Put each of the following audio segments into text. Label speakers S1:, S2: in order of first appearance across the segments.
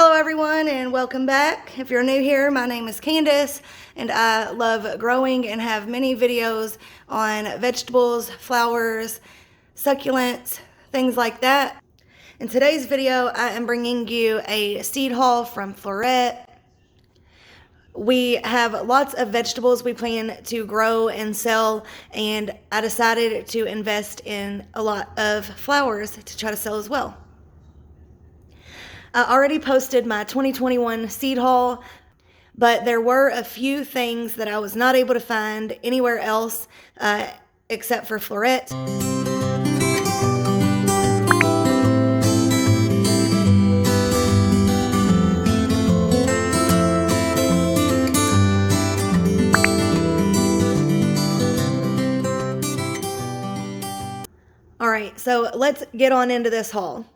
S1: Hello everyone and welcome back. If you're new here, my name is Candace and I love growing and have many videos on vegetables, flowers, succulents, things like that. In today's video, I am bringing you a seed haul from Floret. We have lots of vegetables we plan to grow and sell, and I decided to invest in a lot of flowers to try to sell as well. I already posted my 2021 seed haul, but there were a few things that I was not able to find anywhere else except for Floret. All right, so let's get on into this haul.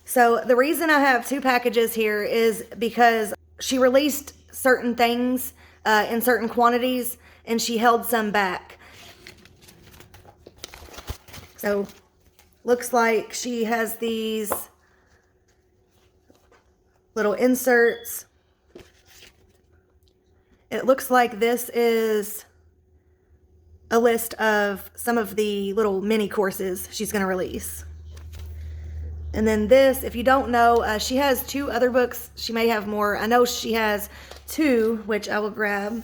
S1: So the reason I have two packages here is because she released certain things in certain quantities and she held some back. So looks like she has these little inserts. It looks like this is a list of some of the little mini courses she's going to release. And then this, if you don't know, she has two other books. She may have more. I know she has two, which I will grab.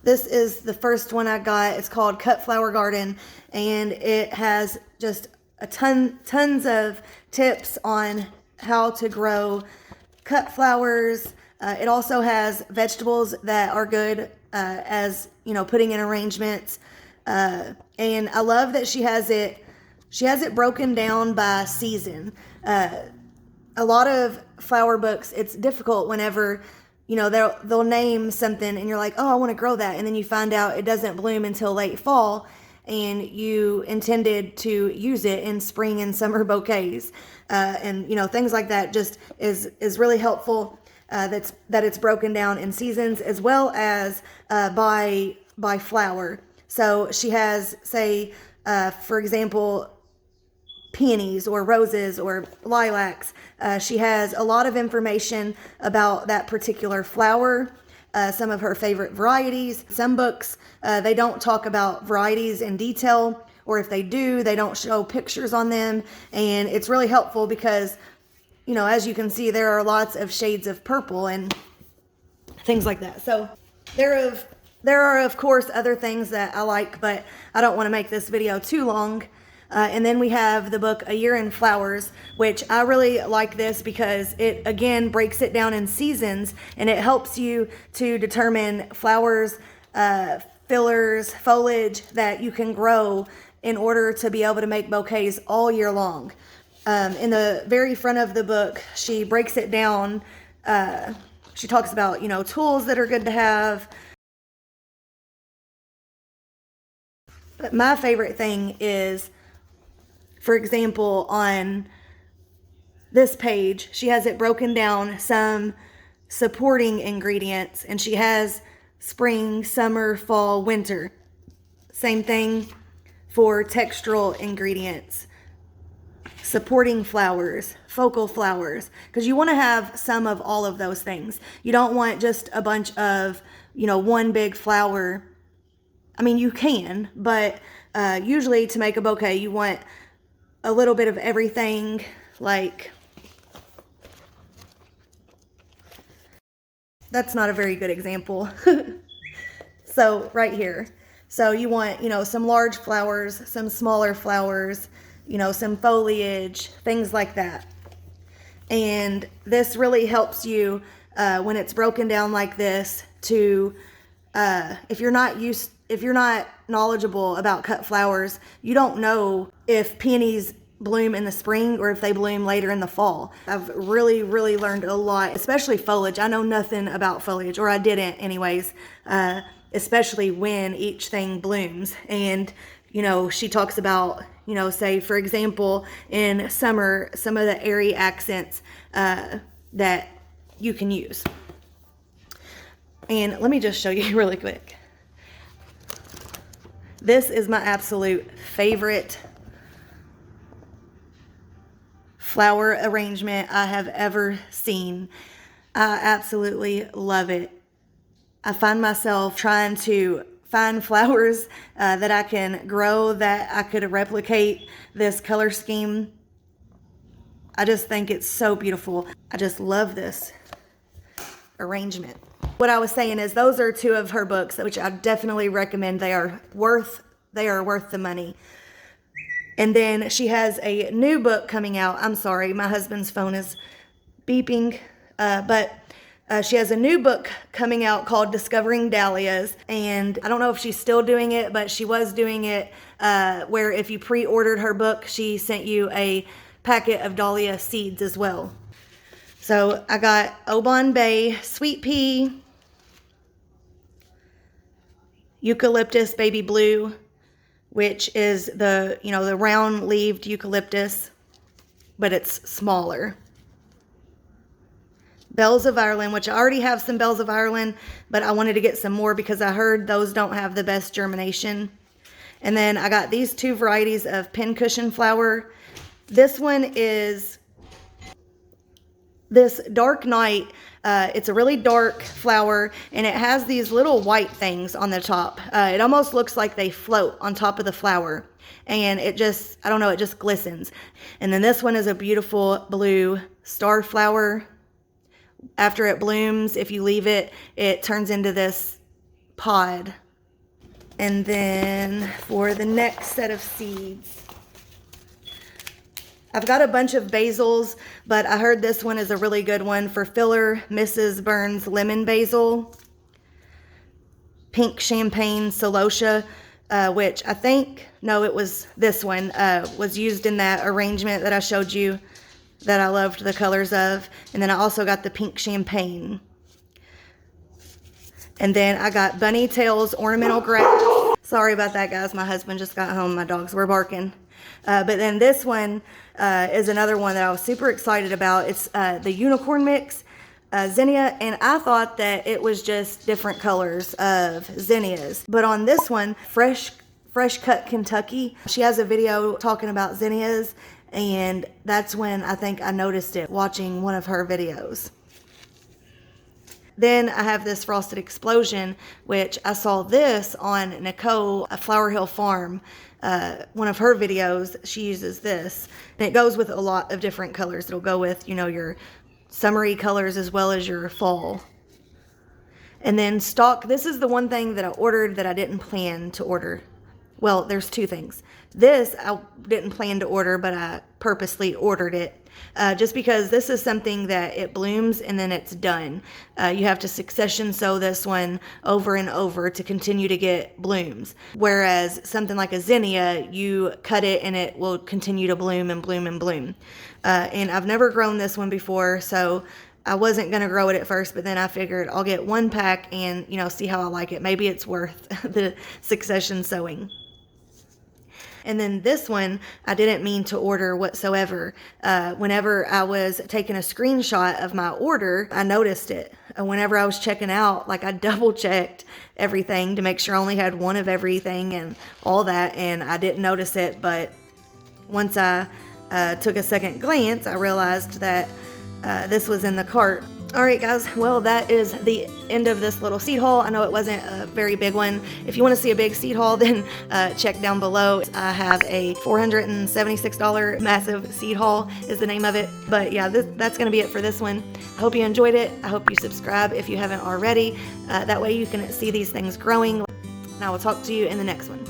S1: This is the first one I got. It's called Cutflower Garden, and it has just a tons of tips on how to grow cut flowers. It also has vegetables that are good as, you know, putting in arrangements. And I love that she has it broken down by season. A lot of flower books, it's difficult whenever, you know, they'll name something and you're like, oh, I want to grow that. And then you find out it doesn't bloom until late fall and you intended to use it in spring and summer bouquets. And, you know, things like that just is really helpful. That it's broken down in seasons as well as by flower. So she has, say, for example, peonies or roses or lilacs. She has a lot of information about that particular flower, some of her favorite varieties. Some books, they don't talk about varieties in detail, or if they do, they don't show pictures on them. And it's really helpful because, you know, as you can see, there are lots of shades of purple and things like that. So there are, of course, other things that I like, but I don't want to make this video too long. And then we have the book A Year in Flowers, which I really like this because it, again, breaks it down in seasons, and it helps you to determine flowers, fillers, foliage that you can grow in order to be able to make bouquets all year long. In the very front of the book, she breaks it down. She talks about, you know, tools that are good to have. But my favorite thing is, for example, on this page, she has it broken down, some supporting ingredients, and she has spring, summer, fall, winter. Same thing for textural ingredients, supporting flowers, focal flowers, because you want to have some of all of those things. You don't want just a bunch of, you know, one big flower. I mean, you can, but usually to make a bouquet, you want a little bit of everything. Like, that's not a very good example. So right here. So you want, you know, some large flowers, some smaller flowers, you know, some foliage, things like that. And this really helps you when it's broken down like this to, if you're not knowledgeable about cut flowers, you don't know if peonies bloom in the spring or if they bloom later in the fall. I've really learned a lot, especially foliage. I know nothing about foliage, or I didn't anyways, especially when each thing blooms. And, you know, she talks about, you know, say, for example, in summer, some of the airy accents that you can use. And let me just show you really quick. This is my absolute favorite flower arrangement I have ever seen. I absolutely love it. I find myself trying to find flowers that I can grow that I could replicate this color scheme. I just think it's so beautiful. I just love this arrangement. What I was saying is those are two of her books, which I definitely recommend. They are worth the money. And then she has a new book coming out. I'm sorry, my husband's phone is beeping. But she has a new book coming out called Discovering Dahlias. And I don't know if she's still doing it, but she was doing it where if you pre-ordered her book, she sent you a packet of dahlia seeds as well. So I got Oban Bay, Sweet Pea, Eucalyptus Baby Blue, which is the round-leaved eucalyptus, but it's smaller. Bells of Ireland, which I already have some Bells of Ireland, but I wanted to get some more because I heard those don't have the best germination. And then I got these two varieties of pincushion flower. This one is this Dark Night. It's a really dark flower, and it has these little white things on the top. It almost looks like they float on top of the flower, and it just, I don't know, it just glistens. And then this one is a beautiful blue star flower. After it blooms, if you leave it, it turns into this pod. And then for the next set of seeds, I've got a bunch of basils, but I heard this one is a really good one for filler. Mrs. Burns Lemon Basil, Pink Champagne Celosia, which I think, no, it was this one, was used in that arrangement that I showed you that I loved the colors of. And then I also got the Pink Champagne. And then I got Bunny Tails Ornamental Grass. Sorry about that, guys. My husband just got home. My dogs were barking. But then this one is another one that I was super excited about. It's the Unicorn Mix zinnia, and I thought that it was just different colors of zinnias. But on this one, Fresh Cut Kentucky, she has a video talking about zinnias, and that's when I think I noticed it watching one of her videos. Then I have this Frosted Explosion, which I saw this on Nicole, a Flower Hill Farm. One of her videos, she uses this. And it goes with a lot of different colors. It'll go with, your summery colors as well as your fall. And then stock, this is the one thing that I ordered that I didn't plan to order. Well, there's two things. This I didn't plan to order, but I purposely ordered it. Just because this is something that it blooms and then it's done. You have to succession sow this one over and over to continue to get blooms. Whereas something like a zinnia, you cut it and it will continue to bloom and bloom and bloom. And I've never grown this one before, so I wasn't going to grow it at first, but then I figured I'll get one pack and, see how I like it. Maybe it's worth the succession sowing. And then this one, I didn't mean to order whatsoever. Whenever I was taking a screenshot of my order, I noticed it. Whenever I was checking out, I double checked everything to make sure I only had one of everything and all that, and I didn't notice it. But once I took a second glance, I realized that this was in the cart. Alright guys, well that is the end of this little seed haul. I know it wasn't a very big one. If you want to see a big seed haul, then check down below. I have a $476 massive seed haul is the name of it. But yeah, that's going to be it for this one. I hope you enjoyed it. I hope you subscribe if you haven't already. That way you can see these things growing. And I will talk to you in the next one.